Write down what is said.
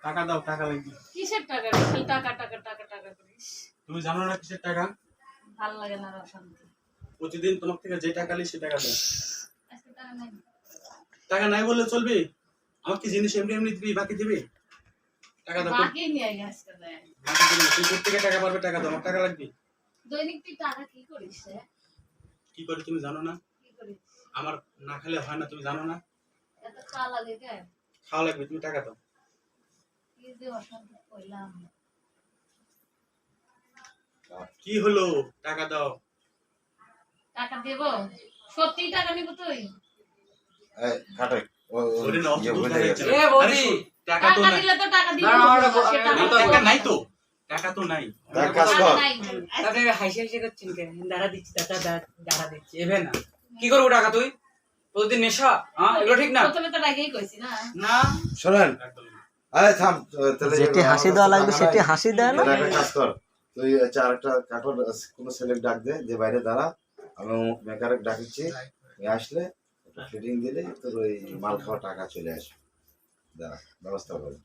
টাকা দাও, টাকা লাগবে। কিসের টাকা রে? খালি টাকা টাকা টাকা টাকা করিস। তুমি জানো না কিসের টাকা? ভাল লাগে না আর অশান্তি। প্রতিদিন তোমার থেকে যে টাকা নিই সে টাকা দাও। আজকে টাকা নাই। টাকা নাই বললে চলবে? আমার কি জিনিস এমনি এমনি দিবি, বাকি দিবি? টাকা দাও। বাকি নিয়ে আই আজকে দেয়। বাকি দিবি। তুই কোথা থেকে টাকা পারবে? টাকা দাও, আমার টাকা লাগবে। দৈনিক তুই টাকা কি করিস রে? কি করে তুমি জানো না? কি করিস? আমার না খেলে হয় না, তুমি জানো না? এত খাওয়া লাগে কেন? খাওয়া লাগবে, তুমি টাকা দাও। কি যে অশান্তি কইলাম। কি হলো? টাকা দাও। টাকা দেব? সত্যি টাকা নিব তুই? এই কাটে ওরে না, অত ইয়ে দূর বলে দাঁড়িয়ে গেছে। আছে। এ বৌদি, টাকা তো টাকা নাই। দিলে তো টাকা দিব। না, না, না, সেটা না, আমার টাকা নাই তো। টাকা তো নাই। এক কাজ টাকা কর, নাই। তাতে হাসি হাসি করছেন কেন? দাঁড়া দিচ্ছি, দাঁড়া দিচ্ছি। এবে না। কি করবো টাকা তুই? প্রতিদিন নেশা? হ্যাঁ, এগুলো ঠিক না। প্রথমে তো টাকাই কইছি না। না। শোনেন, আরে থাম, তাহলে যেটি হাসি দেওয়া লাগবে সেটি হাসি দেয় না। একটা কাজ কর, তুই হচ্ছে আরেকটা কাঠর কোনো ছেলেকে ডাক দে, যে বাইরে দাঁড়া, আমি মেকারে ডাকিচ্ছি, তুই আসলে ফিটিং দিলে তোর ওই মাল খাওয়া টাকা চলে আসবে। দাঁড়া, ব্যবস্থা করে।